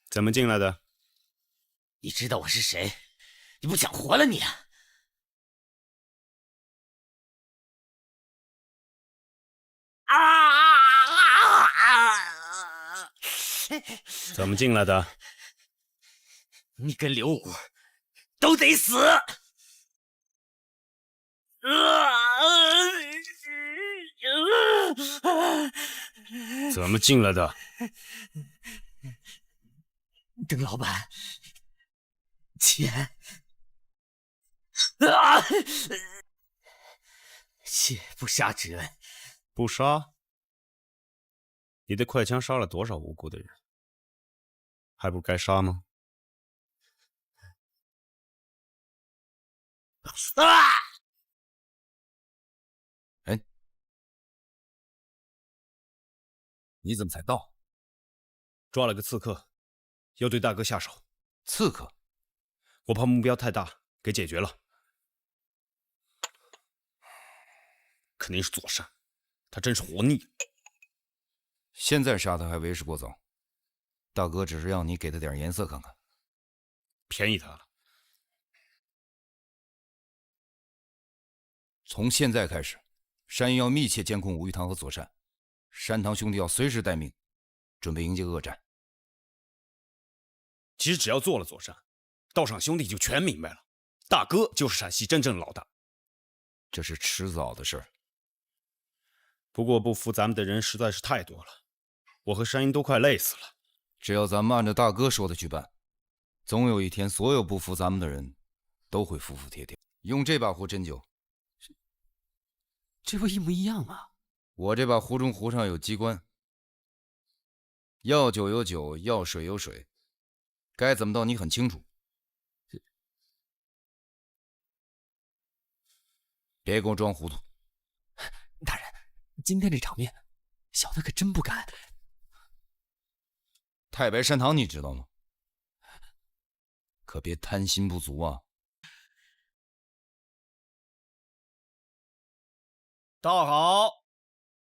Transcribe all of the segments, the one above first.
怎么进来的？你知道我是谁？你不想活了你啊！怎么进来的？你跟刘武都得死！怎么进来的？邓老板，钱切不杀之恩。不杀？你的快枪杀了多少无辜的人，还不该杀吗？哎，你怎么才到？抓了个刺客，要对大哥下手。刺客？我怕目标太大，给解决了。肯定是左善，他真是活腻了。现在杀他还为时过早，大哥只是让你给他点颜色看看，便宜他了。从现在开始，山鹰要密切监控吴玉堂和左善，山堂兄弟要随时待命，准备迎接恶战。其实只要做了左善，道上兄弟就全明白了，大哥就是陕西真正的老大。这是迟早的事儿。不过不服咱们的人实在是太多了，我和山鹰都快累死了。只要咱们按照大哥说的去办，总有一天所有不服咱们的人都会服服帖帖。用这把壶斟酒，这不一模一样吗？我这把壶中壶上有机关，要酒有酒，要水有水，该怎么倒你很清楚。别给我装糊涂。大人，今天这场面，小的可真不敢。太白山堂你知道吗？可别贪心不足啊！倒好，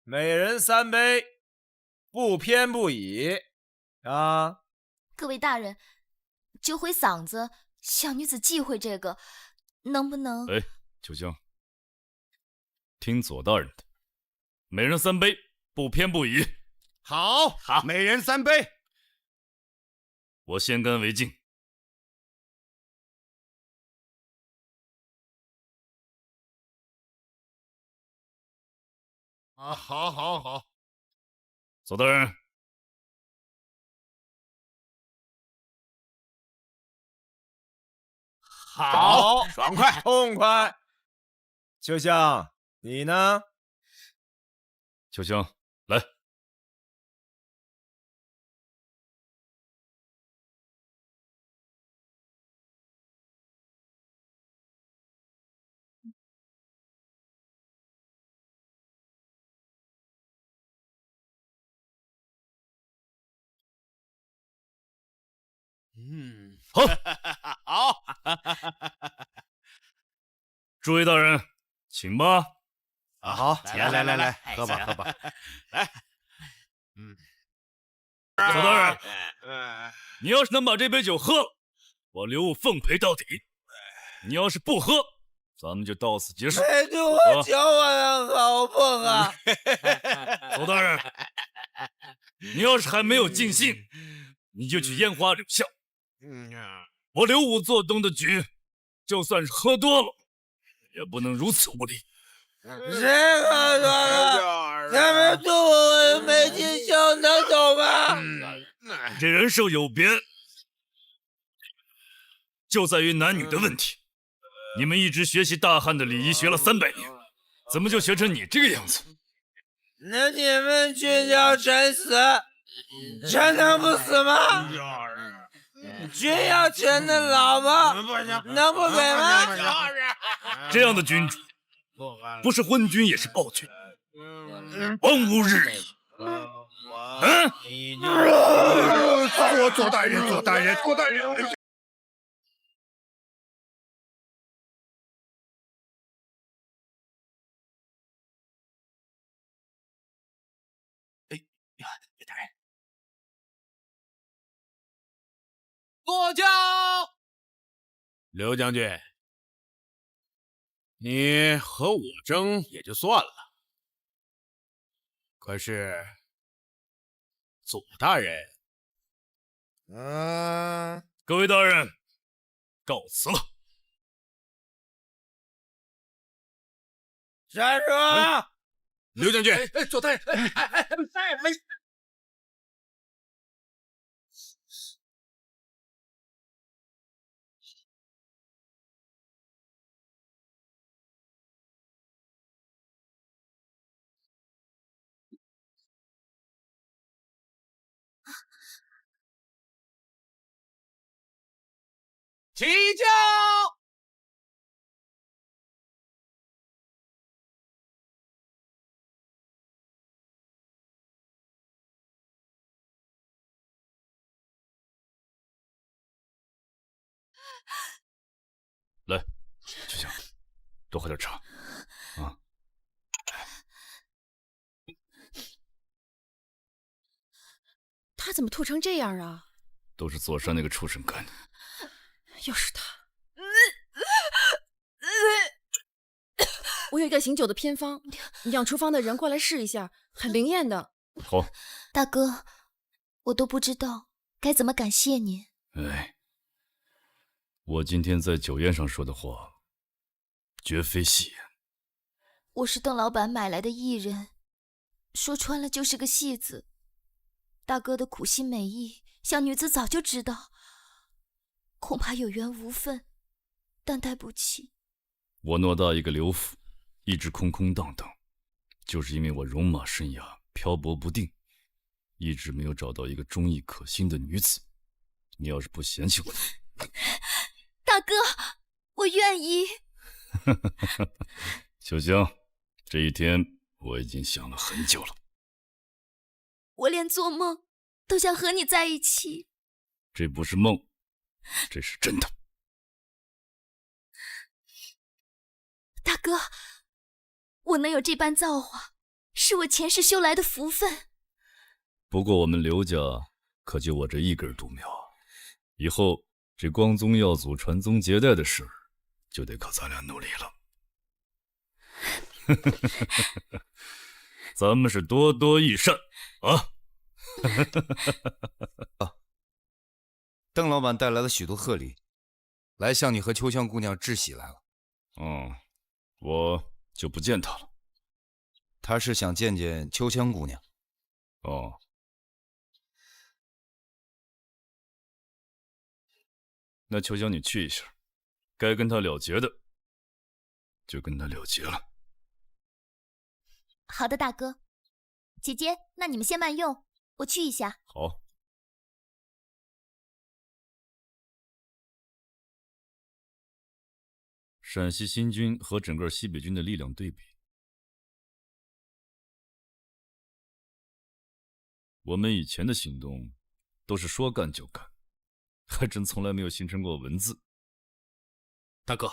每人3杯，不偏不倚啊！各位大人，酒毁嗓子，小女子忌讳这个，能不能？哎，秋香，听左大人的，每人3杯，不偏不倚。好，好，每人3杯。我先干为敬。啊，好，好，好。左大人，好，爽快，痛快。秋香，你呢？秋香，来。好，好。诸位大人，请吧。啊，好，来，喝吧，喝吧。来，左大人，你要是能把这杯酒喝了，我刘武奉陪到底；你要是不喝，咱们就到此结束。陪着我交往好碰啊！左大人，你要是还没有尽兴，你就去烟花柳巷。我刘武做东的局，就算是喝多了，也不能如此无礼。谁喝多了？他们动我没尽孝，能走吗？这人寿有别，就在于男女的问题。你们一直学习大汉的礼仪，学了300年，怎么就学成你这个样子？那你们去叫陈死，陈能不死吗？君要陈的老婆，能不给吗？这样的君主，不是昏君也是暴君，荒无日矣。左大人。刘大人，坐轿。刘将军，你和我争也就算了，可是左大人，各位大人，告辞了。站住！刘将军，左大人，没起轿。来，秋香，多喝点茶。啊，他怎么吐成这样啊？都是左山那个畜生干的。又是他！我有一个醒酒的偏方，你让厨房的人过来试一下，很灵验的。好，大哥，我都不知道该怎么感谢您。哎，我今天在酒宴上说的话，绝非戏言。我是邓老板买来的艺人，说穿了就是个戏子。大哥的苦心美意，小女子早就知道，恐怕有缘无分，担待不起。我偌大一个刘府，一直空空荡荡，就是因为我戎马生涯，漂泊不定，一直没有找到一个忠义可心的女子。你要是不嫌弃我，大哥，我愿意。秋香，这一天我已经想了很久了。我连做梦都想和你在一起。这不是梦，这是真的。大哥，我能有这般造化，是我前世修来的福分。不过我们刘家可就我这一根独苗，以后这光宗耀祖、传宗接代的事儿，就得靠咱俩努力了。咱们是多多益善啊！邓老板带来了许多贺礼，来向你和秋香姑娘致喜来了。我就不见他了。他是想见见秋香姑娘。哦，那秋香你去一下，该跟他了结的，就跟他了结了。好的，大哥。姐姐，那你们先慢用，我去一下。好。陕西新军和整个西北军的力量对比，我们以前的行动都是说干就干，还真从来没有形成过文字。大哥，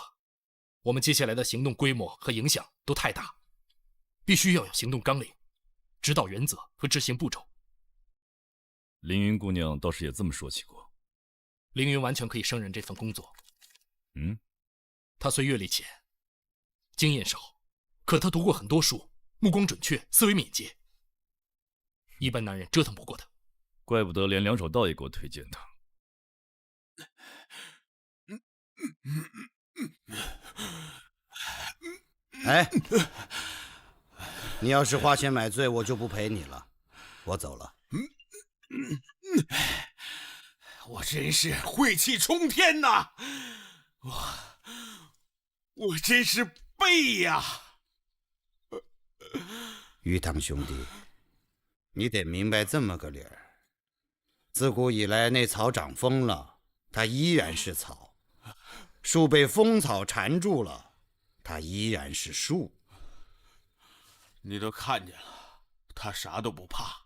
我们接下来的行动规模和影响都太大，必须要有行动纲领、指导原则和执行步骤。凌云姑娘倒是也这么说起过。凌云完全可以胜任这份工作。她虽阅历浅，经验少，可她读过很多书，目光准确，思维敏捷，一般男人折腾不过她。怪不得连梁守道也给我推荐她。哎，你要是花钱买醉，我就不陪你了，我走了。我真是晦气冲天呐！我真是背呀！于堂兄弟，你得明白这么个理儿：自古以来，那草长疯了，它依然是草；树被疯草缠住了，它依然是树。你都看见了，他啥都不怕，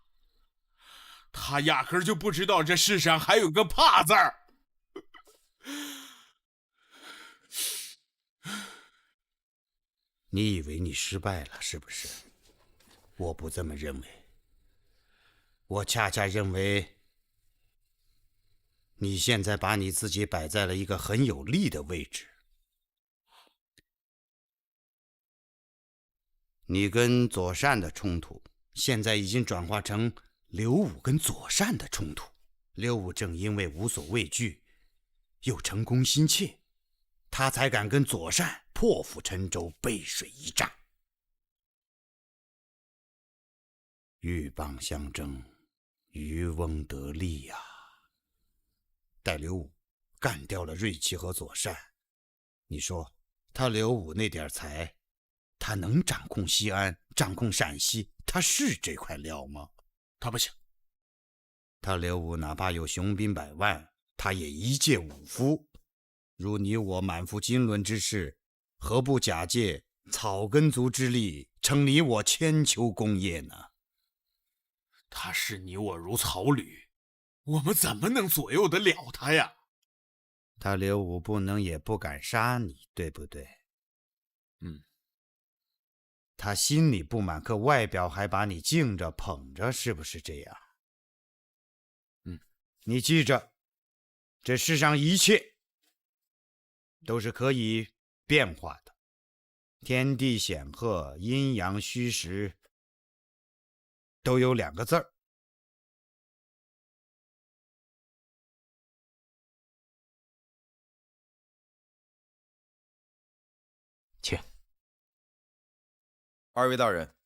他压根儿就不知道这世上还有个怕字儿。你以为你失败了是不是？我不这么认为。我恰恰认为，你现在把你自己摆在了一个很有利的位置。你跟左善的冲突，现在已经转化成刘武跟左善的冲突。刘武正因为无所畏惧，又成功心切，他才敢跟左善破釜沉舟，背水一战。鹬蚌相争，渔翁得利呀。待刘武干掉了瑞奇和左善，你说他刘武那点才，他能掌控西安，掌控陕西，他是这块料吗？他不行。他刘武哪怕有雄兵100万，他也一介武夫。如你我满腹经纶之士，何不假借草根族之力，成你我千秋功业呢？他视你我如草履，我们怎么能左右得了他呀？他刘武不能也不敢杀你，对不对？他心里不满，可外表还把你敬着捧着，是不是这样？你记着，这世上一切都是可以变化的，天地显赫，阴阳虚实，都有2个字儿。请。2位大人，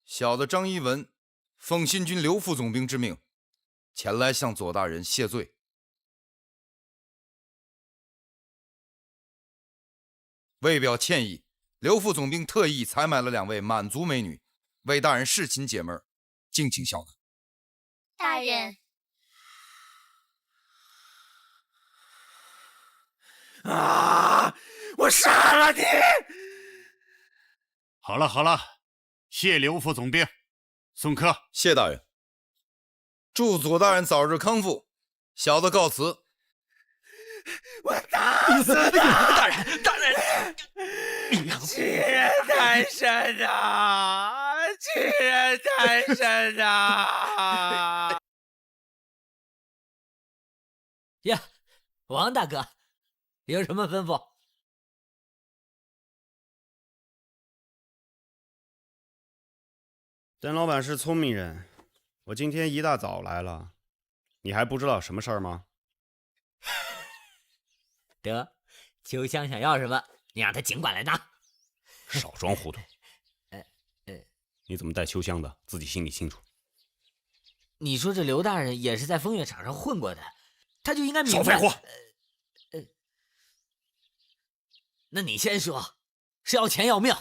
小的张一文奉新军刘副总兵之命，前来向左大人谢罪。为表歉意，刘副总兵特意采买了2位满族美女，为大人侍寝解闷，敬请效纳。大人。我杀了你！好了好了，谢刘副总兵，送客。谢大人，祝左大人早日康复。小的告辞。我打死他！大人，欺人太甚呐！欺人太甚呐！呀，王大哥，有什么吩咐？邓老板是聪明人，我今天一大早来了，你还不知道什么事儿吗？得，秋香想要什么，你让他尽管来拿。少装糊涂。你怎么带秋香的？自己心里清楚。你说这刘大人也是在风月场上混过的，他就应该明白。少废话。那你先说，是要钱要命？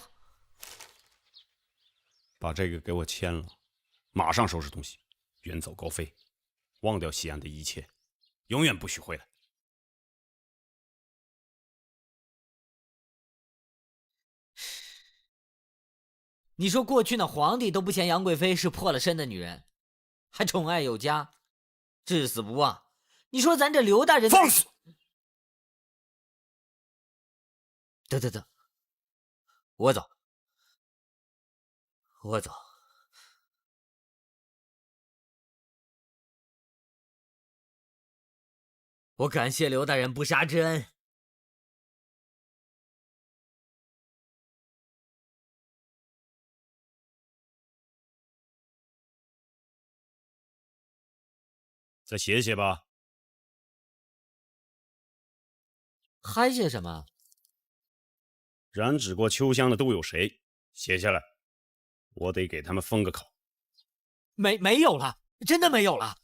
把这个给我签了，马上收拾东西，远走高飞，忘掉西安的一切，永远不许回来。你说过去那皇帝都不嫌杨贵妃是破了身的女人，还宠爱有加，至死不忘。你说咱这刘大人放肆！得，我走。我感谢刘大人不杀之恩。再写写吧。还写什么？染指过秋香的都有谁？写下来，我得给他们封个口。没有了，真的没有了。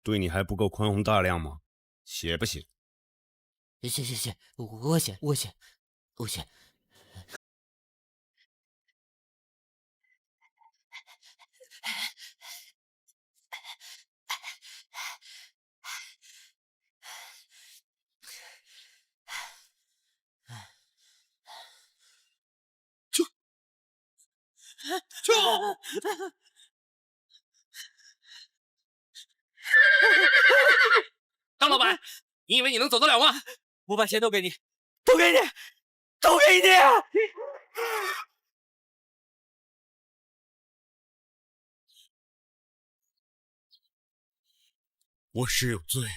对你还不够宽宏大量吗？写不写？写，我写。张老板，你以为你能走得了吗？我把钱都给你，都给你！我是有罪，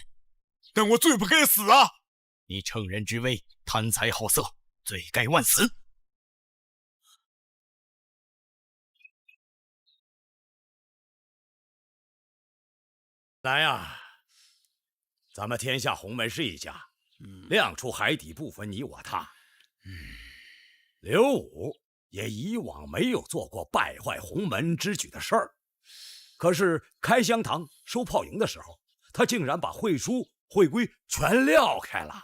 但我罪不该死啊！你乘人之危，贪财好色，罪该万死。来呀，咱们天下洪门是一家，亮出海底不分你我他。刘武也以往没有做过败坏洪门之举的事儿，可是开香堂收炮营的时候，他竟然把会书会规全撂开了。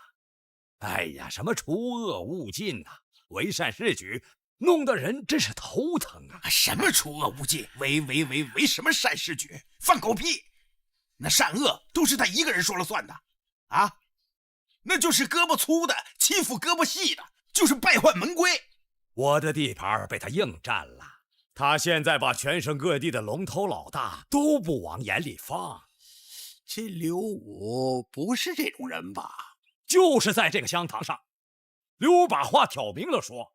哎呀，什么除恶务尽呐，为善是举，弄得人真是头疼啊！什么除恶务尽，为什么善事举？放狗屁！那善恶都是他一个人说了算的啊！那就是胳膊粗的欺负胳膊细的，就是败坏门规。我的地盘被他硬占了，他现在把全省各地的龙头老大都不往眼里放。这刘武不是这种人吧？就是在这个香堂上，刘武把话挑明了说，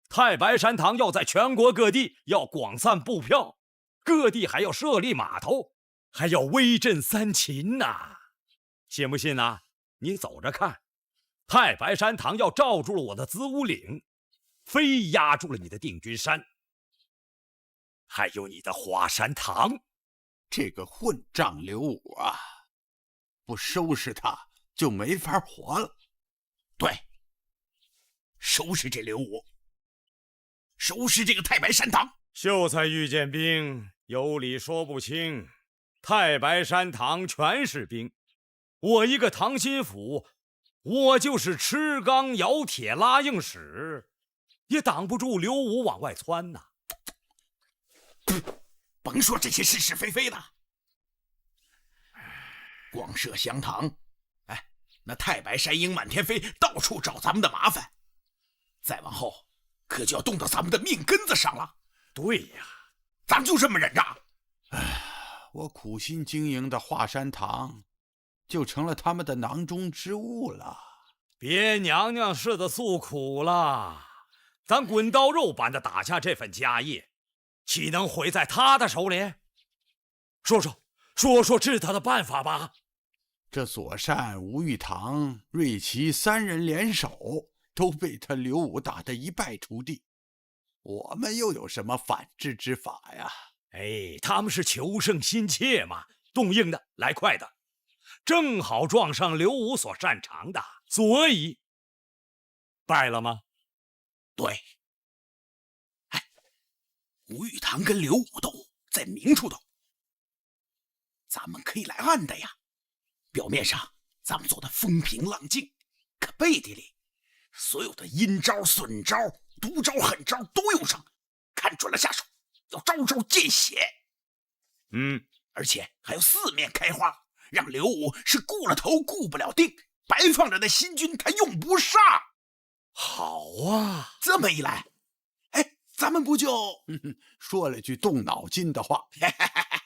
太白山堂要在全国各地要广散布票，各地还要设立码头，还要威震三秦呐！信不信呐？你走着看，太白山堂要罩住了我的子午岭，非压住了你的定军山，还有你的华山堂。这个混账刘武啊，不收拾他就没法活了。对，收拾这刘武，收拾这个太白山堂。秀才遇见兵，有理说不清。太白山堂全是兵，我一个唐心府，我就是吃钢摇铁拉硬使，也挡不住刘武往外窜呐。甭说这些是是非非的，光设香堂，哎，那太白山鹰满天飞，到处找咱们的麻烦，再往后可就要动到咱们的命根子上了。对呀，咱们就这么忍着。哎，我苦心经营的华山堂，就成了他们的囊中之物了。别娘娘似的诉苦了，咱滚刀肉般的打下这份家业，岂能毁在他的手里？说说治他的办法吧。这左善、吴玉堂、瑞奇三人联手，都被他刘武打得一败涂地。我们又有什么反制之法呀？哎，他们是求胜心切嘛，动硬的来快的，正好撞上刘武所擅长的，所以败了吗？对。哎，吴玉堂跟刘武斗，在明处斗，咱们可以来暗的呀。表面上咱们做的风平浪静，可背地里所有的阴招、损招、毒招、狠招都用上，看准了下手，要招招见血。而且还要四面开花，让刘武是顾了头顾不了腚，白放着的新军他用不上。好啊，这么一来，哎，咱们不就说了句动脑筋的话？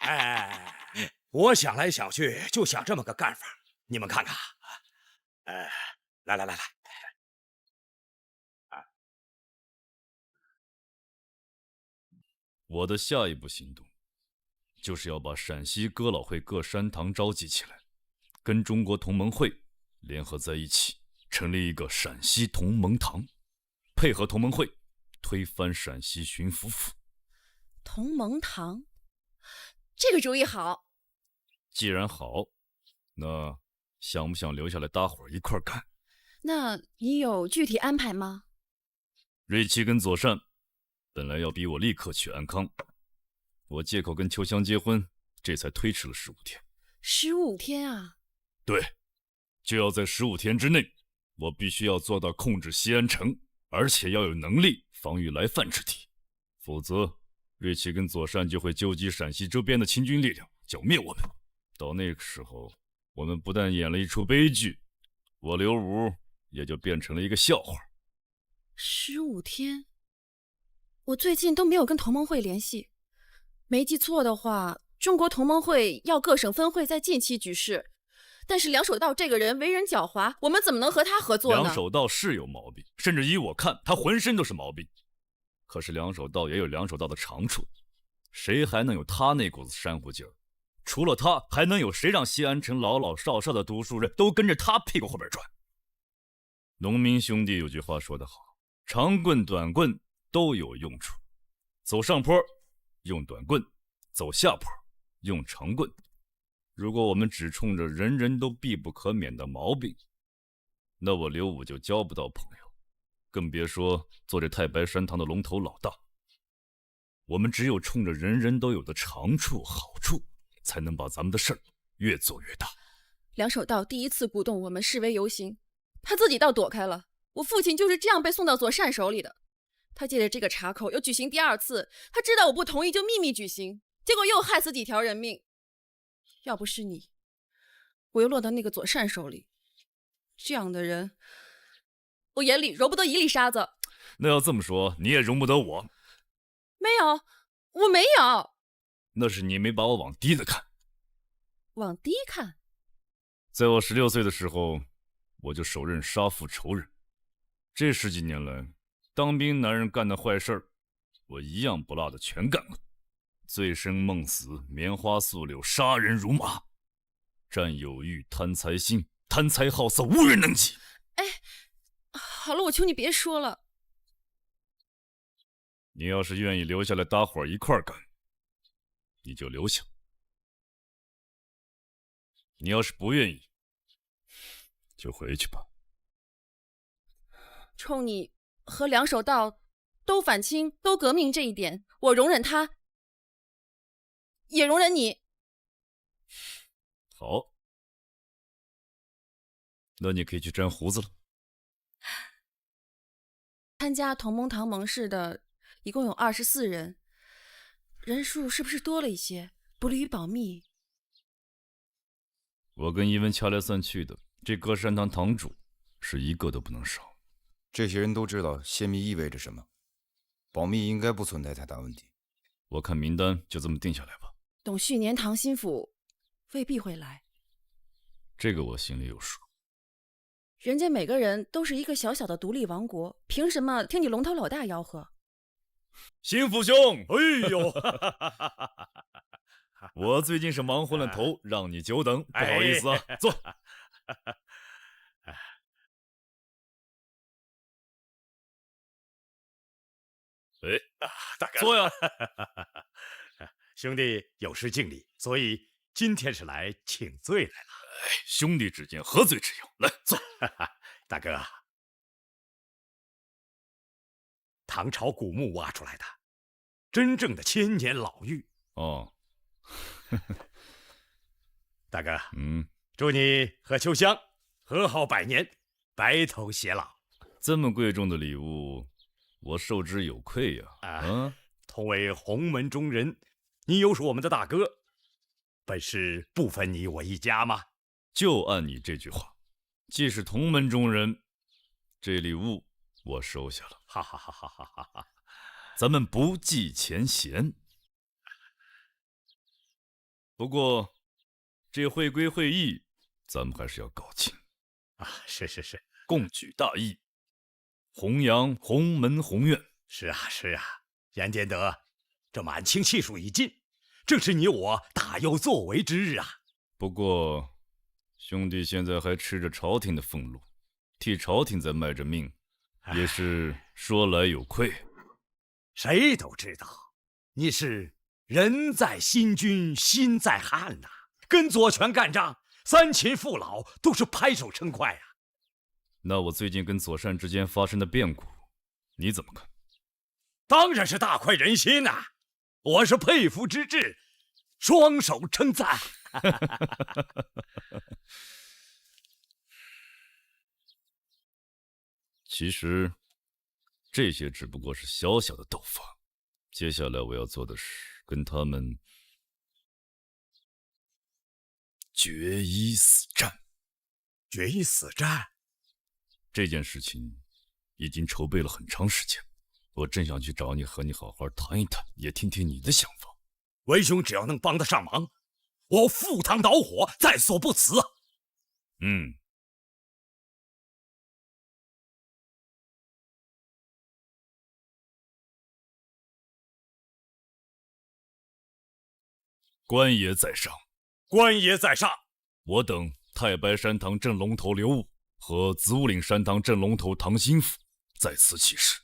哎，我想来想去，就想这么个干法，你们看看。来，我的下一步行动，就是要把陕西哥老会各山堂召集起来，跟中国同盟会联合在一起，成立一个陕西同盟堂，配合同盟会推翻陕西巡抚府。同盟堂，这个主意好。既然好，那想不想留下来搭伙一块干？那你有具体安排吗？瑞奇跟左善本来要逼我立刻去安康，我借口跟秋香结婚，这才推迟了15天。15天啊？对，就要在15天之内，我必须要做到控制西安城，而且要有能力防御来犯之敌，否则瑞奇跟左善就会纠集陕西周边的清军力量剿灭我们。到那个时候，我们不但演了一出悲剧，我刘武也就变成了一个笑话。15天？我最近都没有跟同盟会联系，没记错的话，中国同盟会要各省分会在近期举事，但是梁守道这个人为人狡猾，我们怎么能和他合作呢？梁守道是有毛病，甚至依我看，他浑身都是毛病。可是梁守道也有梁守道的长处，谁还能有他那股子煽乎劲儿？除了他，还能有谁让西安城老老少少的读书人都跟着他屁股后边转？农民兄弟有句话说得好，长棍短棍都有用处，走上坡用短棍，走下坡用长棍。如果我们只冲着人人都必不可免的毛病，那我刘武就交不到朋友，更别说做这太白山堂的龙头老大。我们只有冲着人人都有的长处好处，才能把咱们的事儿越做越大。梁守道第一次鼓动我们示威游行，他自己倒躲开了。我父亲就是这样被送到左善手里的。他借着这个茬口又举行第二次，他知道我不同意就秘密举行，结果又害死几条人命。要不是你，我又落到那个左善手里。这样的人，我眼里容不得一粒沙子。那要这么说，你也容不得我。没有，我没有。那是你没把我往低了看。往低看？在我16岁的时候，我就手刃杀父仇人。这10几年来，当兵男人干的坏事儿，我一样不落的全干过。醉生梦死，棉花素柳，杀人如麻，占有欲，贪财心，贪财好色，无人能及。哎，好了，我求你别说了。你要是愿意留下来，大伙儿一块儿干，你就留下；你要是不愿意，就回去吧。冲你和梁守道都反清、都革命这一点，我容忍他，也容忍你。好，那你可以去粘胡子了。参加同盟堂盟誓的一共有24人，人数是不是多了一些？不利于保密。我跟伊文掐来算去的，这个山堂堂主是一个都不能少。这些人都知道泄密意味着什么，保密应该不存在太大问题。我看名单就这么定下来吧。董旭年堂心腹未必会来，这个我心里有数。人家每个人都是一个小小的独立王国，凭什么听你龙头老大吆喝？心腹兄，哎呦，我最近是忙昏了头，让你久等，不好意思啊，坐。哎，大哥，坐呀。兄弟有失敬礼，所以今天是来请罪来了。兄弟之间何罪之有？来坐。大哥，唐朝古墓挖出来的，真正的千年老玉。哦，大哥，祝你和秋香和好百年，白头偕老。这么贵重的礼物，我受之有愧呀。同为洪门中人，你又是我们的大哥，本是不分你我一家吗？就按你这句话，既是同门中人，这礼物我收下了。哈哈哈哈哈哈！咱们不计前嫌。不过，这会归会议，咱们还是要搞清啊！是是是，共举大义，弘扬洪门宏愿。是啊是啊，严建德，这满清气数已尽，正是你我大有作为之日啊！不过，兄弟现在还吃着朝廷的俸禄，替朝廷在卖着命，也是说来有愧。谁都知道，你是人在新君心在汉呐，跟左权干仗，三秦父老都是拍手称快啊。那我最近跟左善之间发生的变故，你怎么看？当然是大快人心呐！我是佩服之至，双手称赞。其实，这些只不过是小小的斗法。接下来我要做的是跟他们决一死战。决一死战？这件事情已经筹备了很长时间，我正想去找你，和你好好谈一谈，也听听你的想法。为兄只要能帮得上忙，我赴汤蹈火，在所不辞。官爷在上，官爷在上。我等太白山堂镇龙头刘武和子午岭山堂镇龙头唐心府在此起誓。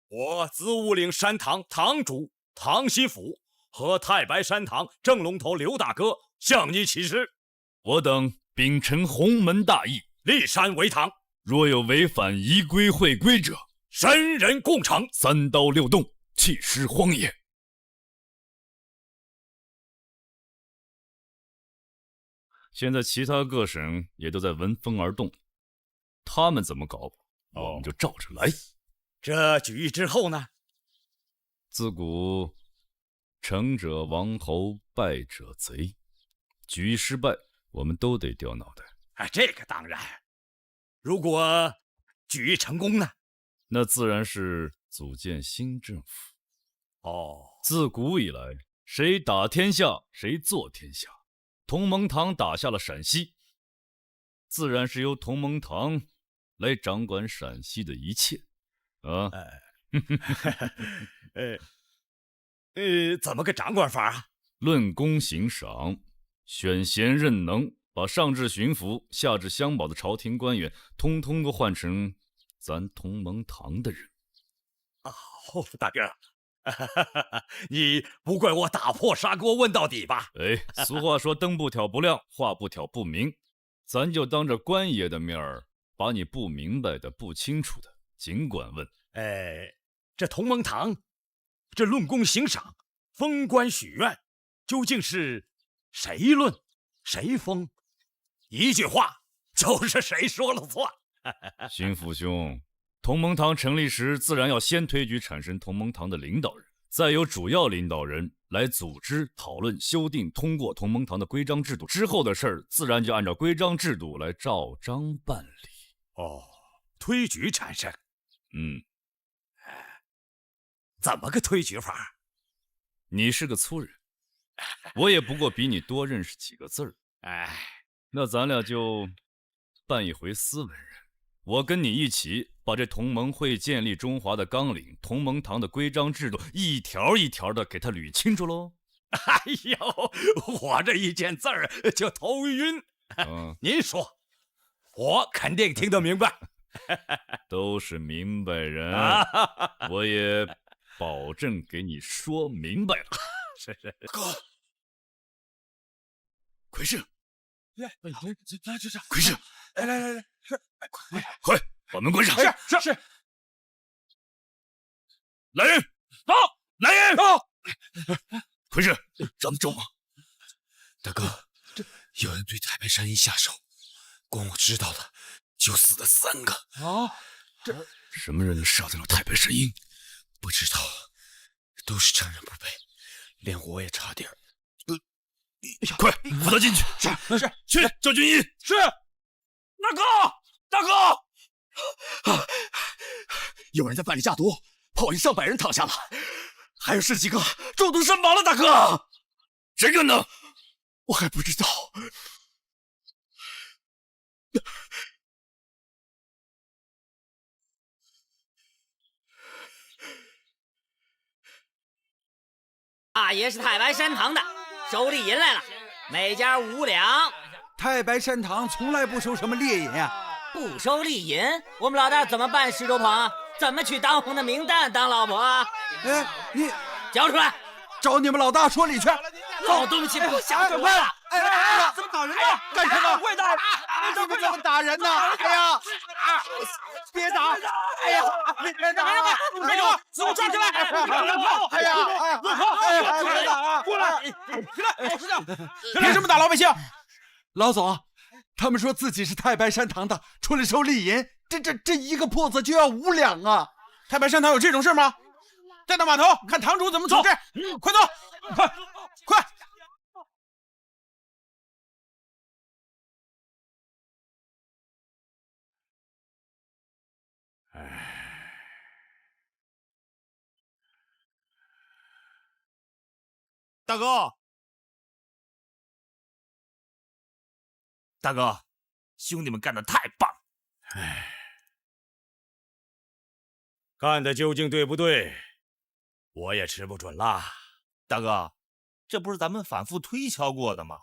我子午岭山堂堂主唐心府和太白山堂镇龙头刘大哥向你起誓。我等秉承洪门大义，立山为堂。若有违反宜规会规者，神人共惩，3刀6洞，弃尸荒野。现在其他各省也都在闻风而动，他们怎么搞，我们就照着来。这举之后呢？自古成者王侯，败者贼，举失败，我们都得掉脑袋。这个当然。如果举成功呢？那自然是组建新政府。自古以来，谁打天下，谁做天下。同盟堂打下了陕西，自然是由同盟堂来掌管陕西的一切。怎么个掌管法啊？论功行赏，选贤任能，把上至巡抚、下至乡保的朝廷官员，通通都换成咱同盟堂的人。大哥，你不怪我打破砂锅问到底吧？俗话说灯不挑不亮，话不挑不明，咱就当着官爷的面儿，把你不明白的、不清楚的尽管问。这同盟堂，这论功行赏、封官许愿，究竟是谁论谁封？一句话就是谁说了算。巡抚兄，同盟堂成立时，自然要先推举产生同盟堂的领导人，再由主要领导人来组织、讨论、修订、通过同盟堂的规章制度。之后的事儿，自然就按照规章制度来照章办理。推举产生。怎么个推举法？你是个粗人，我也不过比你多认识几个字儿。那咱俩就办一回斯文人。我跟你一起把这同盟会建立中华的纲领、同盟堂的规章制度一条一条的给他捋清楚喽。我这一见字儿就头晕。您说，我肯定听得明白。都是明白人，我也保证给你说明白了。是。哥，魁氏，魁氏，来，快把门关上。是。来人，走！来人，走！魁氏，咱们走吗？大哥，有人对太白山一下手，光我知道的就死了3个。什么人杀掉了太白山鹰？不知道，都是趁人不备，连我也差点。快扶他进去！是，去叫军医。是，大哥，有人在饭里下毒，炮营上百人躺下了，还有10几个中毒身亡了。大哥，谁干的？我还不知道。大爷是太白山堂的，收利银来了，每家5两。太白山堂从来不收什么猎银啊。不收利银，我们老大怎么办石头棚啊？怎么娶当红的名旦当老婆啊？你交出来，找你们老大说理去。老东西不想走了。怎么打人呢？干什么？会打！你怎么打人呢？别打！别打！别打！给我抓起来！过来！凭什么打老百姓？老总，他们说自己是太白山堂的，出来收利银，这一个铺子就要5两啊！太白山堂有这种事吗？带到码头看堂主怎么处置。快走！快！大哥，兄弟们干得太棒！干的究竟对不对，我也吃不准啦。大哥，这不是咱们反复推敲过的吗？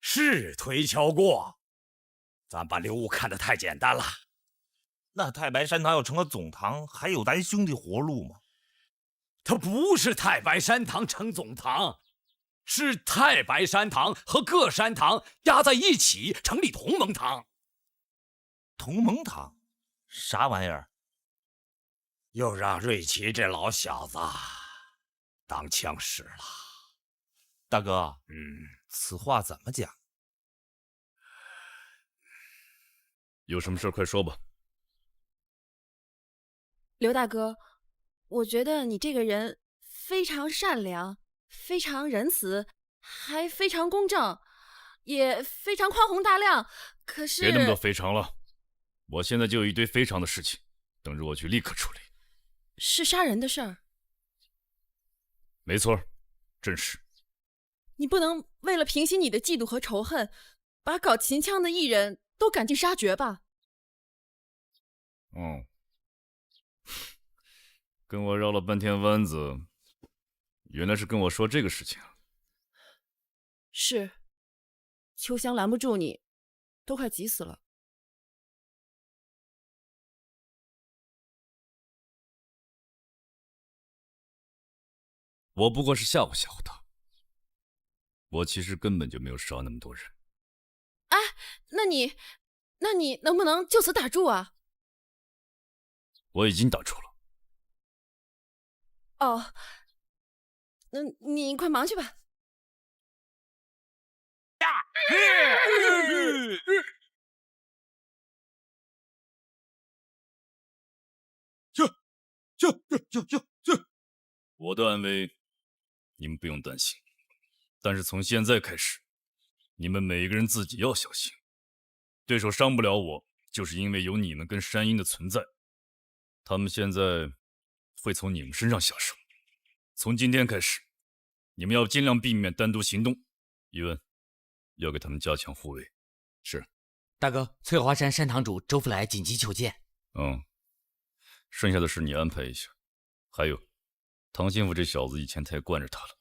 是推敲过，咱把刘武看得太简单了。那太白山堂要成了总堂，还有咱兄弟活路吗？他不是太白山堂成总堂，是太白山堂和各山堂压在一起成立同盟堂。同盟堂？啥玩意儿？又让瑞奇这老小子当枪使了。大哥，此话怎么讲？有什么事快说吧。刘大哥，我觉得你这个人非常善良，非常仁慈，还非常公正，也非常宽宏大量。可是别那么多非常了，我现在就有一堆非常的事情，等着我去立刻处理。是杀人的事儿？没错，正是。你不能为了平息你的嫉妒和仇恨，把搞秦腔的艺人都赶尽杀绝吧？跟我绕了半天弯子，原来是跟我说这个事情啊。是，秋香拦不住你，都快急死了。我不过是吓唬吓唬他，我其实根本就没有杀那么多人。哎，那你能不能就此打住啊？我已经打住了。哦，你快忙去吧。我的安危，你们不用担心。但是从现在开始，你们每一个人自己要小心。对手伤不了我，就是因为有你们跟山鹰的存在。他们现在会从你们身上下手。从今天开始，你们要尽量避免单独行动。伊文，要给他们加强护卫。是。大哥，翠华山山堂主周福来紧急求见。剩下的事你安排一下。还有，唐心福这小子以前太惯着他了，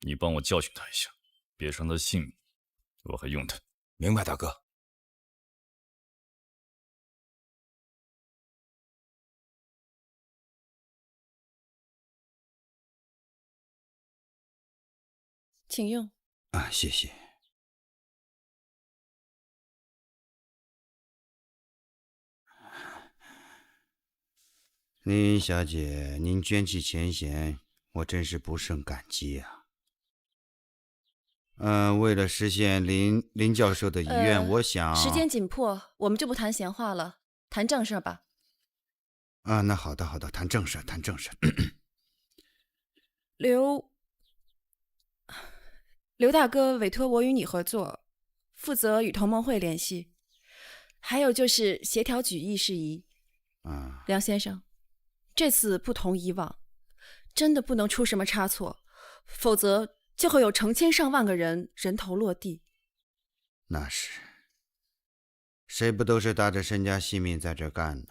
你帮我教训他一下，别伤他性命，我还用他。明白，大哥。请用。啊，谢谢。林小姐，您捐弃前嫌，我真是不胜感激呀。为了实现林教授的遗愿，我想时间紧迫，我们就不谈闲话了，谈正事吧。啊，那好的，谈正事，谈正事。刘大哥委托我与你合作，负责与同盟会联系，还有就是协调举义事宜。梁先生，这次不同以往，真的不能出什么差错，否则就会有成千上万个人人头落地。那是，谁不都是搭着身家性命在这干呢？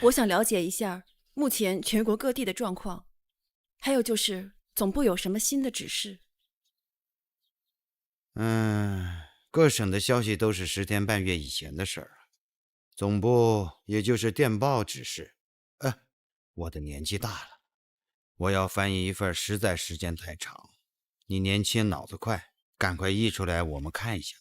我想了解一下目前全国各地的状况，还有就是总部有什么新的指示？各省的消息都是10天半月以前的事儿，总部也就是电报指示。我的年纪大了，我要翻译一份实在时间太长。你年轻脑子快，赶快译出来我们看一下。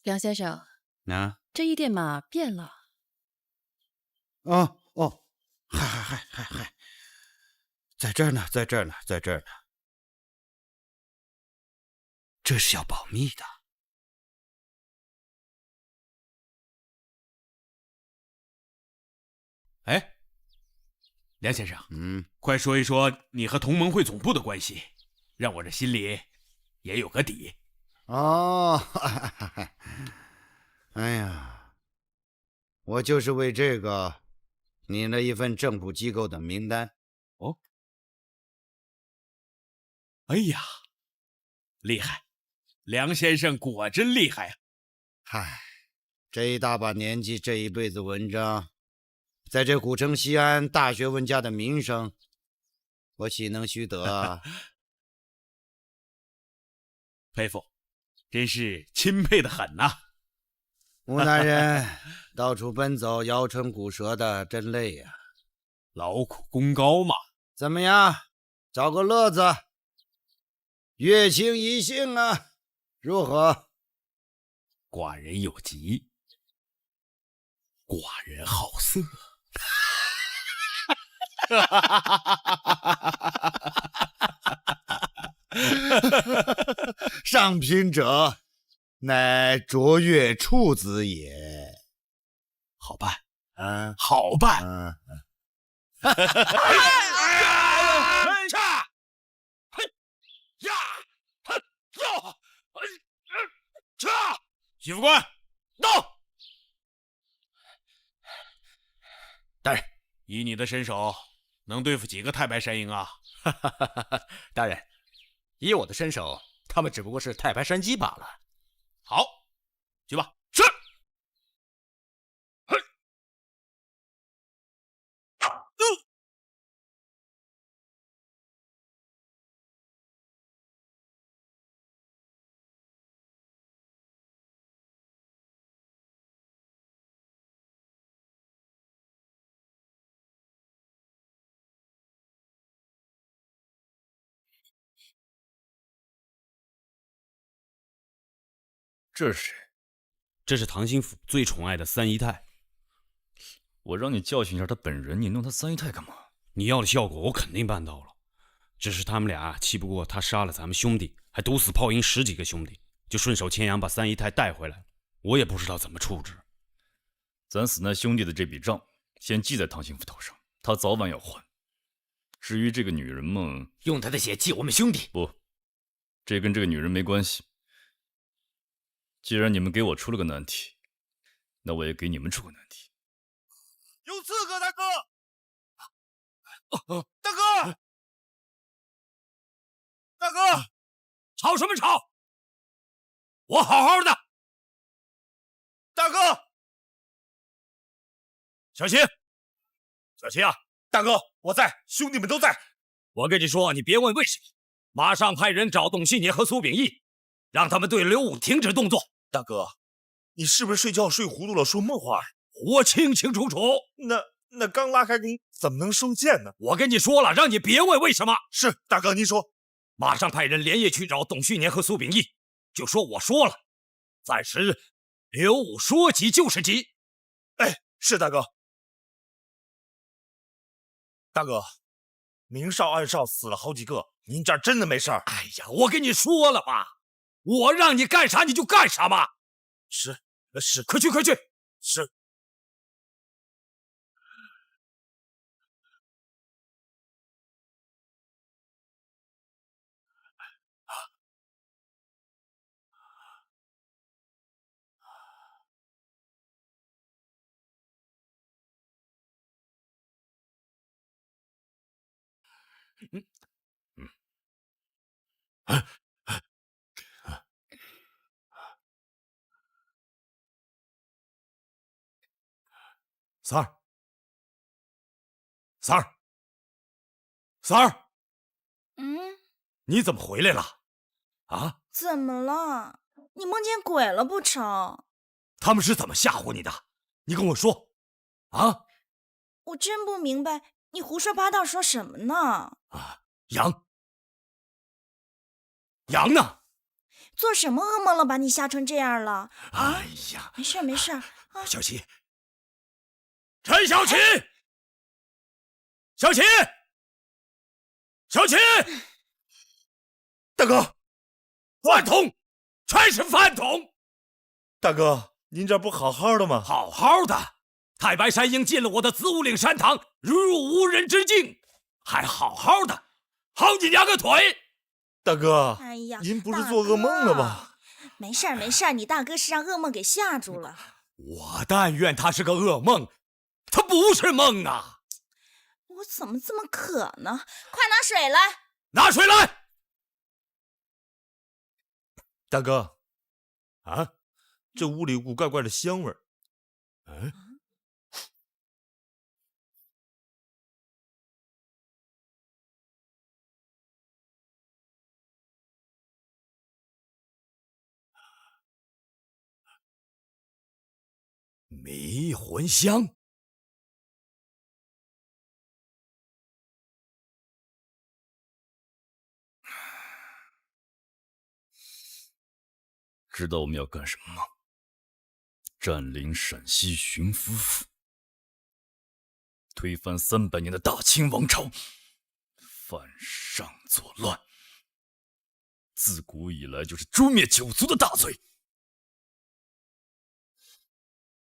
梁先生，这一电码变了。嗨，在这儿呢，在这儿呢。这是要保密的。哎，梁先生，快说一说你和同盟会总部的关系，让我这心里也有个底。哎呀，我就是为这个拟了一份政府机构的名单。哦，哎呀，厉害！梁先生果真厉害啊！嗨，这一大把年纪，这一辈子文章，在这古城西安大学问家的名声，我岂能虚得啊？佩服，真是钦佩的很呐！吴大人到处奔走，摇唇鼓舌的，真累呀。劳苦功高嘛。怎么样，找个乐子，乐清一兴啊，如何？寡人有疾，寡人好色。上品者，乃卓越处子也。好办，好办。许副官，到！大人，以你的身手，能对付几个太白山鹰啊？大人，以我的身手，他们只不过是太白山鸡罢了。好，去吧。是。这是谁？这是唐心府最宠爱的三姨太。我让你教训一下他本人，你弄他三姨太干嘛？你要的效果我肯定办到了，只是他们俩气不过他杀了咱们兄弟，还毒死炮营10几个兄弟，就顺手牵羊把三姨太带回来，我也不知道怎么处置。咱死难兄弟的这笔账，先记在唐心府头上，他早晚要还。至于这个女人嘛，用她的血祭我们兄弟。不，这跟这个女人没关系。既然你们给我出了个难题，那我也给你们出个难题。有刺客，大哥！大哥！大哥！吵什么吵？我好好的。大哥！小齐，小齐啊！大哥，我在，兄弟们都在。我跟你说，你别问为什么，马上派人找董希年和苏秉义，让他们对刘武停止动作。大哥，你是不是睡觉睡糊涂了，说梦话？我清清楚楚。那刚拉开弓，怎么能收箭呢？我跟你说了，让你别问为什么。是，大哥，您说。马上派人连夜去找董旭年和苏秉义，就说我说了，暂时刘武说急就是急。哎，是大哥。大哥，明哨暗哨死了好几个，您这儿真的没事儿？哎呀，我跟你说了吧，我让你干啥你就干啥嘛。是，快去快去。是。三儿，三儿，三儿，你怎么回来了？啊？怎么了？你梦见鬼了不成？他们是怎么吓唬你的？你跟我说，啊？我真不明白，你胡说八道说什么呢？啊，羊呢？做什么噩梦了，把你吓成这样了？啊！哎呀，没事没事。小齐，陈小齐，小齐，小齐，大哥，饭桶，全是饭桶。大哥，您这不好好的吗？好好的，太白山鹰进了我的子午岭山堂，如入无人之境，还好好的，好你娘个腿！大哥，哎呀，您不是做噩梦了吧？没事没事，你大哥是让噩梦给吓住了。我但愿它是个噩梦，它不是梦啊！我怎么这么渴呢？快拿水来！拿水来！大哥，啊，这屋里有股怪怪的香味儿。嗯。迷魂香。知道我们要干什么吗？占领陕西巡抚府，推翻300年的大清王朝，犯上作乱，自古以来就是诛灭九族的大罪。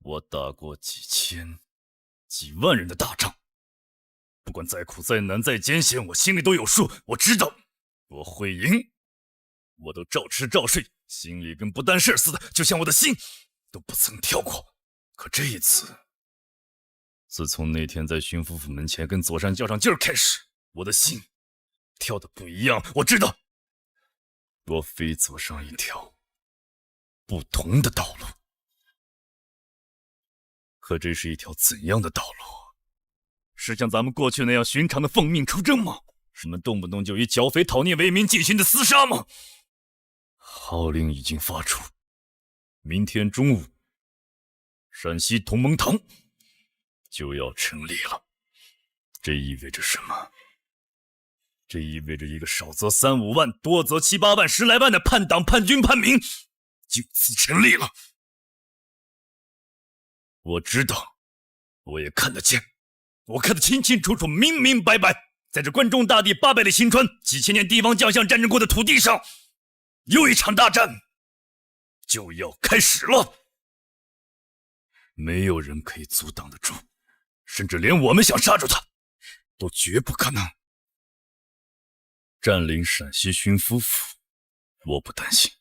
我打过几千、几万人的大仗，不管再苦、再难、再艰险，我心里都有数。我知道我会赢，我都照吃照睡，心里跟不担事似的，就像我的心都不曾跳过。可这一次，自从那天在巡抚府门前跟左山较上劲儿开始，我的心跳得不一样。我知道，我非走上一条不同的道路。可这是一条怎样的道路？是像咱们过去那样寻常的奉命出征吗？是们动不动就以剿匪讨逆为名进行的厮杀吗？号令已经发出，明天中午，陕西同盟堂就要成立了。这意味着什么？这意味着一个少则3、5万，多则7、8万、10来万的叛党、叛军、叛民就此成立了。我知道，我也看得见，我看得清清楚楚、明明白白，在这关中大地800里行川、几千年帝王将相战争过的土地上，又一场大战就要开始了。没有人可以阻挡得住，甚至连我们想杀住他，都绝不可能。占领陕西巡抚府，我不担心。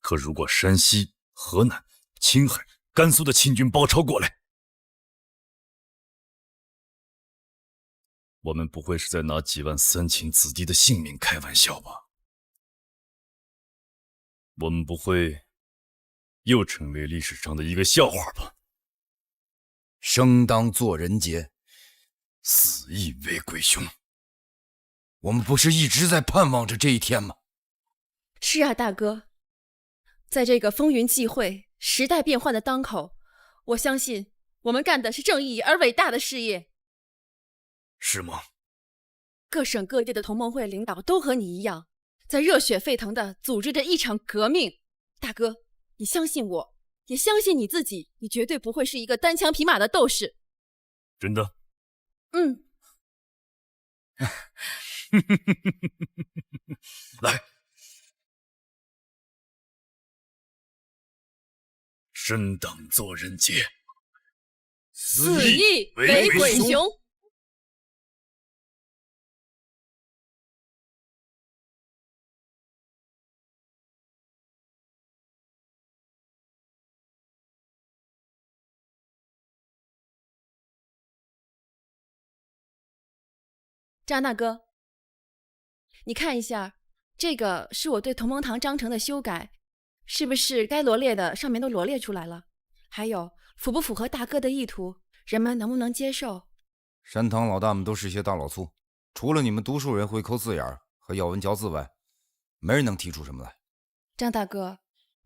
可如果山西、河南、青海、甘肃的清军包抄过来，我们不会是在拿几万3秦子弟的性命开玩笑吧？我们不会又成为历史上的一个笑话吧？生当作人杰，死亦为鬼雄。我们不是一直在盼望着这一天吗？是啊，大哥，在这个风云际会、时代变幻的当口，我相信我们干的是正义而伟大的事业。是吗？各省各地的同盟会领导都和你一样，在热血沸腾地组织着一场革命。大哥，你相信我，也相信你自己，你绝对不会是一个单枪匹马的斗士。真的？嗯。来，生当作人杰，死亦为鬼雄。张大哥，你看一下，这个是我对同盟堂章程的修改，是不是该罗列的上面都罗列出来了？还有符不符合大哥的意图，人们能不能接受？山堂老大们都是些大老粗，除了你们读书人会抠字眼和咬文嚼字外，没人能提出什么来。张大哥，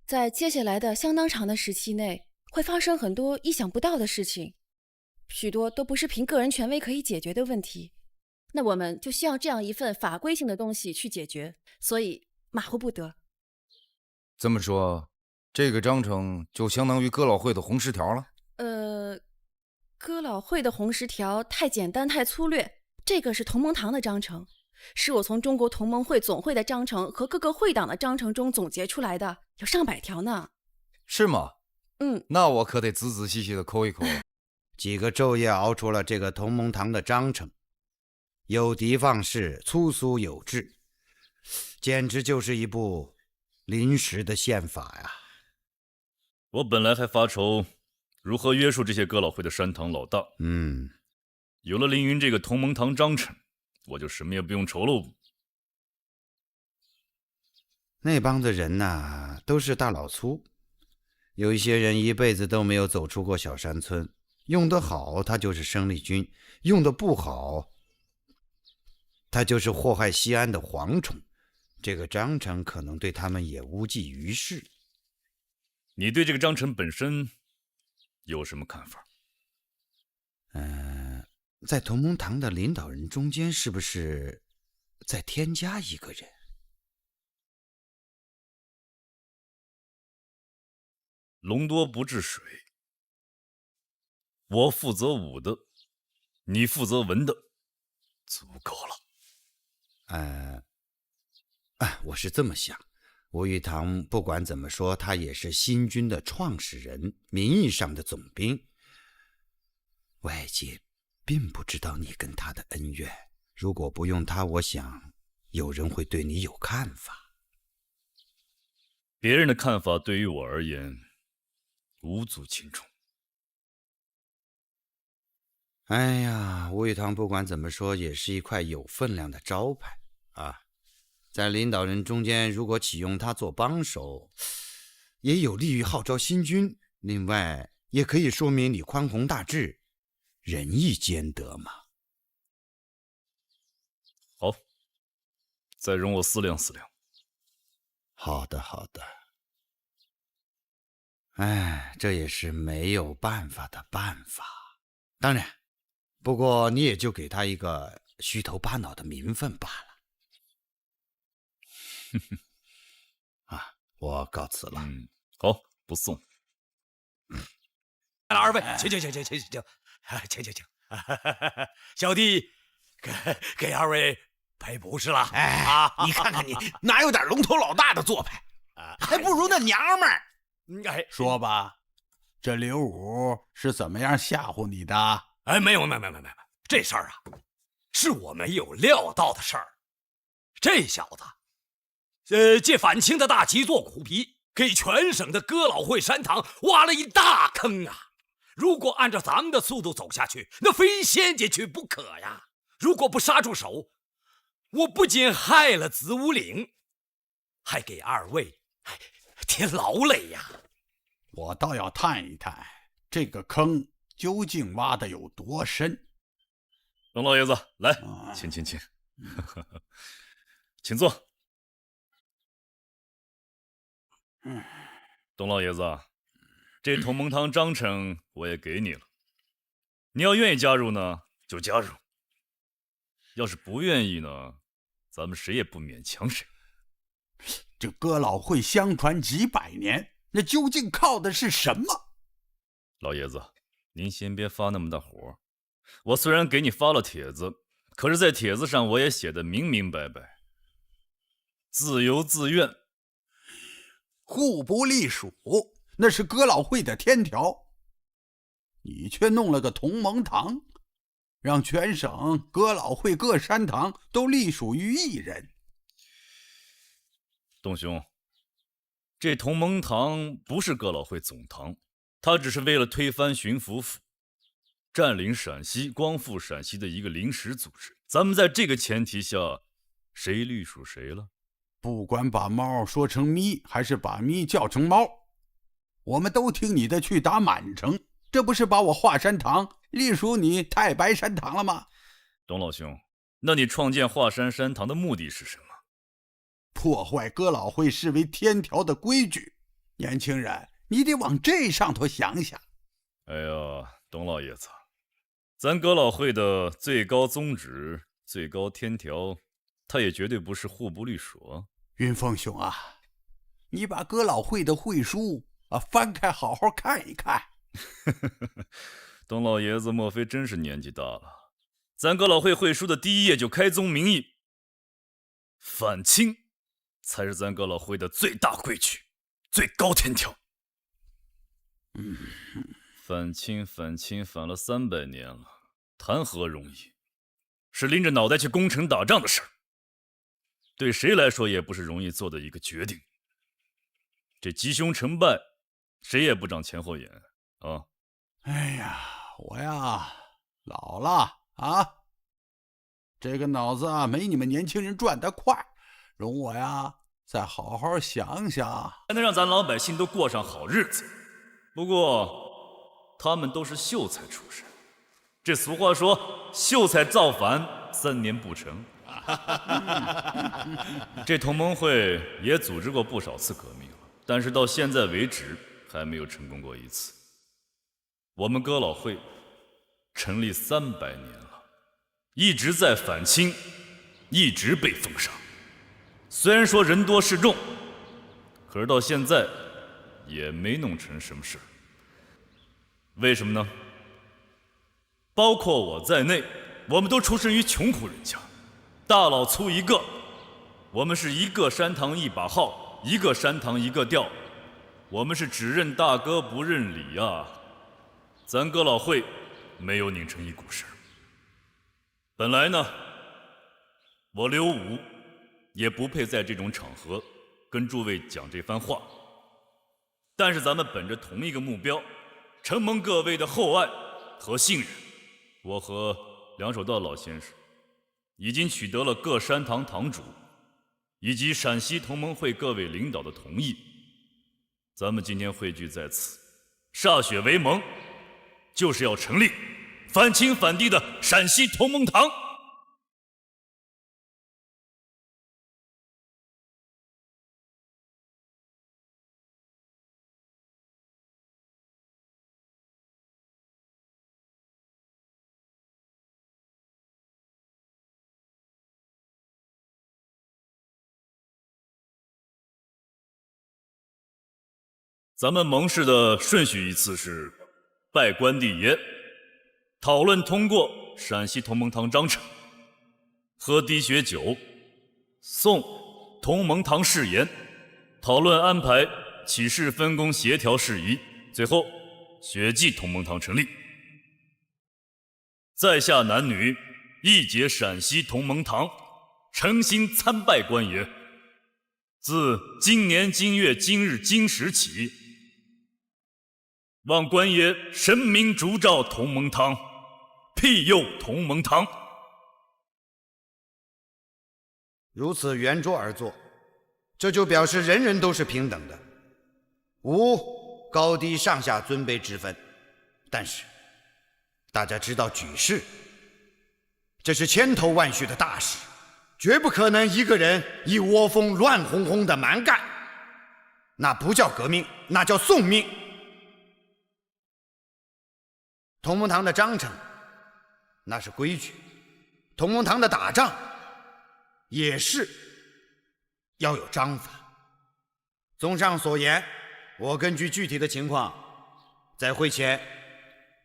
在接下来的相当长的时期内，会发生很多意想不到的事情，许多都不是凭个人权威可以解决的问题。那我们就需要这样一份法规性的东西去解决，所以马虎不得。这么说，这个章程就相当于哥老会的红十条了？哥老会的红十条太简单太粗略，这个是同盟堂的章程，是我从中国同盟会总会的章程和各个会党的章程中总结出来的，有上百条呢。是吗？嗯，那我可得仔仔细细的抠一抠了。几个昼夜熬出了这个同盟堂的章程，有的放矢，粗俗有致，简直就是一部临时的宪法呀！我本来还发愁如何约束这些哥老会的山堂老大。有了凌云这个同盟堂章程，我就什么也不用愁喽。那帮子人呐，都是大老粗，有一些人一辈子都没有走出过小山村，用得好他就是生力军，用得不好他就是祸害西安的蝗虫。这个章程可能对他们也无济于事。你对这个章程本身有什么看法？在同盟堂的领导人中间，是不是再添加一个人？龙多不治水，我负责武的，你负责文的，足够了。我是这么想，吴玉堂不管怎么说，他也是新军的创始人，名义上的总兵。外界并不知道你跟他的恩怨，如果不用他，我想有人会对你有看法。别人的看法对于我而言无足轻重。哎呀，吴玉堂不管怎么说也是一块有分量的招牌啊！在领导人中间，如果启用他做帮手，也有利于号召新军。另外，也可以说明你宽宏大志，仁义兼得嘛。好，再容我思量思量。好的，好的。这也是没有办法的办法。当然，不过你也就给他一个虚头巴脑的名分罢了。我告辞了。好，不送。二位，请，小弟给二位赔不是了。你看看你，哪有点龙头老大的做派，还不如那娘们儿。说吧，这刘武是怎么样吓唬你的？没有，这事儿啊，是我没有料到的事儿。这小子，借反清的大旗做苦皮，给全省的哥老会山堂挖了一大坑啊！如果按照咱们的速度走下去，那非陷进去不可呀！如果不刹住手，我不仅害了子午岭，还给二位添劳累呀！我倒要探一探这个坑究竟挖的有多深。董老爷子，来，请，请坐。董老爷子，这同盟堂章程我也给你了，你要愿意加入呢，就加入；要是不愿意呢，咱们谁也不勉强谁。这哥老会相传几百年，那究竟靠的是什么？老爷子，您先别发那么大火。我虽然给你发了帖子，可是在帖子上我也写得明明白白，自由自愿，互不隶属，那是哥老会的天条。你却弄了个同盟堂，让全省哥老会各山堂都隶属于一人。董兄，这同盟堂不是哥老会总堂，它只是为了推翻巡抚府，占领陕西、光复陕西的一个临时组织。咱们在这个前提下，谁隶属谁了？不管把猫说成咪，还是把咪叫成猫，我们都听你的去打满城。这不是把我华山堂隶属你太白山堂了吗？董老兄，那你创建华山山堂的目的是什么？破坏哥老会视为天条的规矩。年轻人，你得往这上头想想。哎呀，董老爷子，咱哥老会的最高宗旨、最高天条，它也绝对不是互不隶属。云凤兄啊，你把哥老会的会书翻开好好看一看。董老爷子莫非真是年纪大了？咱哥老会会书的第一页就开宗明义，反清才是咱哥老会的最大规矩、最高天条。反清反了300年了，谈何容易？是拎着脑袋去攻城打仗的事儿，对谁来说也不是容易做的一个决定。这吉凶成败，谁也不长前后眼啊！哎呀，我呀老了啊，这个脑子啊没你们年轻人转得快，容我呀再好好想想，才能让咱老百姓都过上好日子。不过他们都是秀才出身，这俗话说秀才造反3年不成。这同盟会也组织过不少次革命了，但是到现在为止还没有成功过一次。我们哥老会成立300年了，一直在反清，一直被封杀。虽然说人多势众，可是到现在也没弄成什么事。为什么呢？包括我在内，我们都出身于穷苦人家，大老粗一个，我们是一个山堂一把号，一个山堂一个调，我们是只认大哥不认理啊。咱哥老会没有拧成一股绳。本来呢，我刘武也不配在这种场合跟诸位讲这番话，但是咱们本着同一个目标，承蒙各位的厚爱和信任，我和梁守道老先生已经取得了各山堂堂主以及陕西同盟会各位领导的同意，咱们今天汇聚在此，歃血为盟，就是要成立反清反帝的陕西同盟堂。咱们盟誓的顺序依次是：拜关帝爷，讨论通过陕西同盟堂章程，喝滴血酒，诵同盟堂誓言，讨论安排起事分工协调事宜，最后血祭同盟堂成立。在下男女一结陕西同盟堂，诚心参拜关爷。自今年今月今日今时起，望关爷神明烛照同盟堂，庇佑同盟堂。如此圆桌而坐，这就表示人人都是平等的，无高低上下尊卑之分。但是大家知道举事，这是千头万绪的大事，绝不可能一个人一窝蜂乱哄哄的蛮干，那不叫革命，那叫送命。同盟堂的章程那是规矩，同盟堂的打仗也是要有章法。综上所言，我根据具体的情况，在会前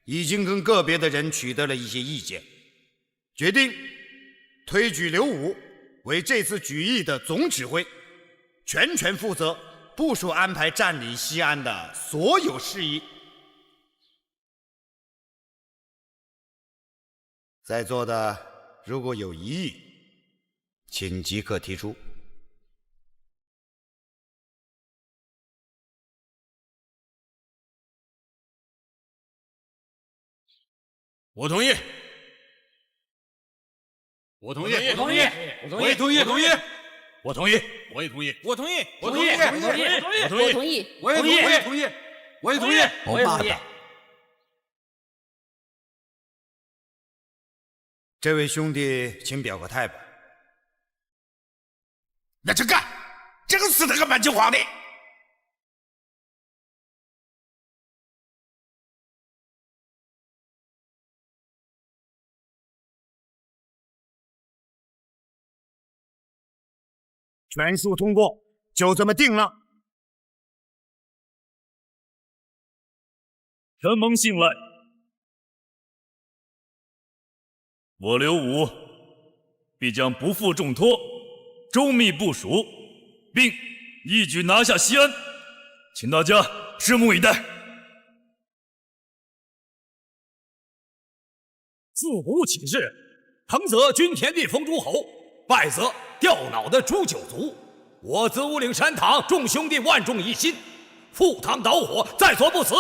已经跟个别的人取得了一些意见，决定推举刘武为这次举义的总指挥，全权负责部署安排占领西安的所有事宜。在座的如果有异议，请即刻提出。我同意。我同意。我同意。我也同意。同意。我同意。我也同意。我同意。我同意。我同意。我同意。同意。我也同意。同意。我也同意。我也同意。这位兄弟，请表个态吧。那就干，整死那个满清皇帝！全数通过，就这么定了。承蒙信赖，我刘武必将不负重托，周密部署，并一举拿下西安，请大家拭目以待。自古起事，成则均田地封诸侯，败则掉脑的诛九族。我子五岭山堂众兄弟万众一心，赴汤蹈火，在所不辞。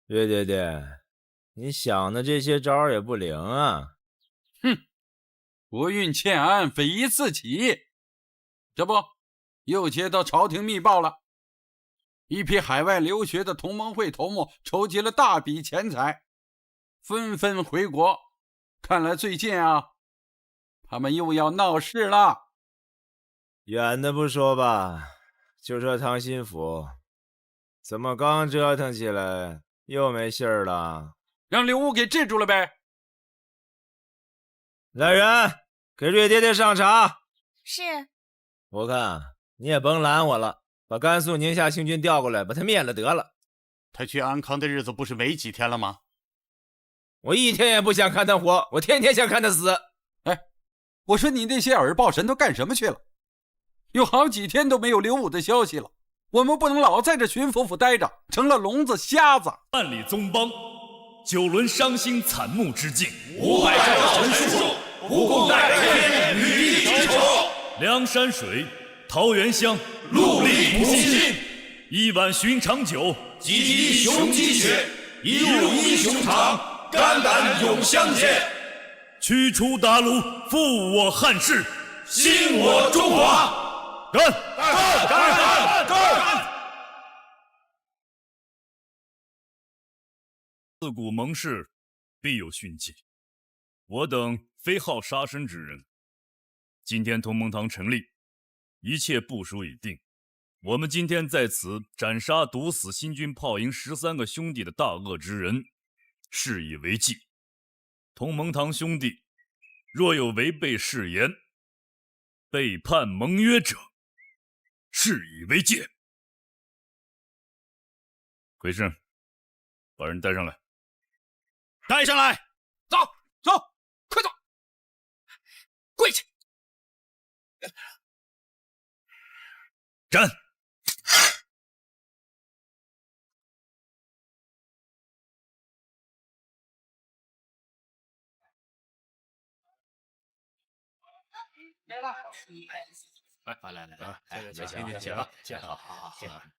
岳爹爹，你想的这些招也不灵啊！哼，国运欠安，匪夷四起。这不，又接到朝廷密报了，一批海外留学的同盟会头目筹集了大笔钱财，纷纷回国。看来最近啊，他们又要闹事了。远的不说吧，就说唐心府，怎么刚折腾起来又没信儿了？让刘武给制住了呗。来人，给瑞爹爹上茶。是。我看你也甭拦我了，把甘肃宁夏清军调过来，把他灭了得了。他去安康的日子不是没几天了吗？我一天也不想看他活，我天天想看他死。哎，我说你那些耳报神都干什么去了？有好几天都没有刘武的消息了，我们不能老在这巡抚府待着，成了聋子瞎子。万里宗邦，9轮伤心惨目之境，500兆神树，不共戴天，与地之仇。梁山水，桃源乡，戮力同心。一碗寻常酒，集英雄积血，一入英雄堂，肝胆永相见。驱除鞑虏，复我汉室，兴我中华。干！自古盟誓，必有训诫。我等非好杀生之人。今天同盟堂成立，一切部署已定。我们今天在此斩杀毒死新军炮营13个兄弟的大恶之人，誓以为纪。同盟堂兄弟若有违背誓言、背叛盟约者，誓以为戒。奎胜，把人带上来。带上来！走，走，快走！跪下！站！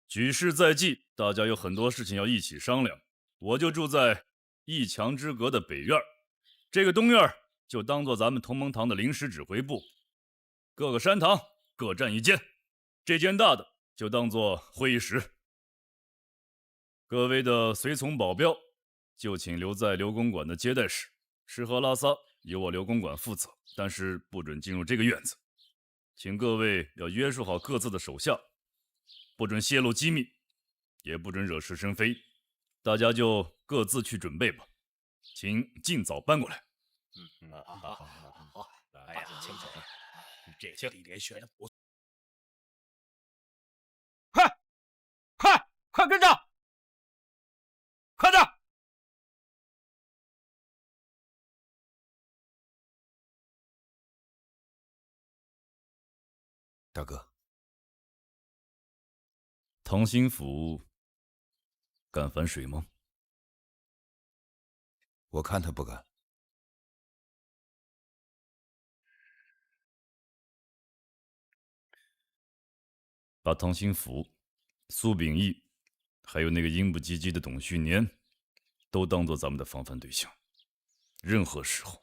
举事在即，大家有很多事情要一起商量。我就住在一墙之隔的北院，这个东院就当做咱们同盟堂的临时指挥部，各个山堂各占一间，这间大的就当做会议室。各位的随从保镖就请留在刘公馆的接待室，吃喝拉撒由我刘公馆负责，但是不准进入这个院子。请各位要约束好各自的手下，不准泄露机密，也不准惹是生非。大家就各自去准备吧，请尽早搬过来。好，来呀，清楚了，这地连选的不错。快跟着，快点！大哥，唐心府敢反水吗？我看他不敢。把唐心府、苏秉义，还有那个阴不唧唧的董旭年，都当做咱们的防范对象。任何时候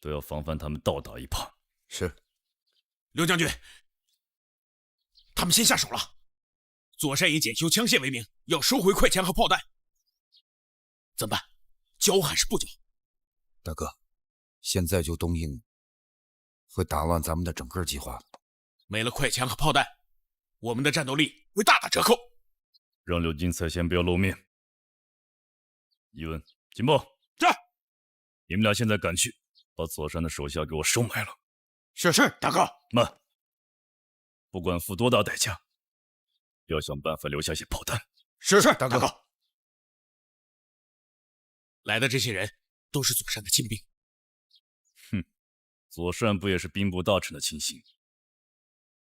都要防范他们倒打一耙。是。刘将军，他们先下手了。左山以检修枪械为名，要收回快枪和炮弹，怎么办？交还是不交？大哥，现在就动硬，会打乱咱们的整个计划。没了快枪和炮弹，我们的战斗力会大打折扣。让刘金才先不要露面。一问，金豹，这，你们俩现在赶去，把左山的手下给我收买了。是，大哥。慢，不管付多大代价，要想办法留下些炮弹。是，大哥。来的这些人都是左山的亲兵。哼，左善不也是兵部大臣的亲信？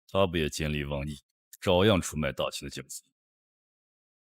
他不也见利忘义，照样出卖大秦的将士？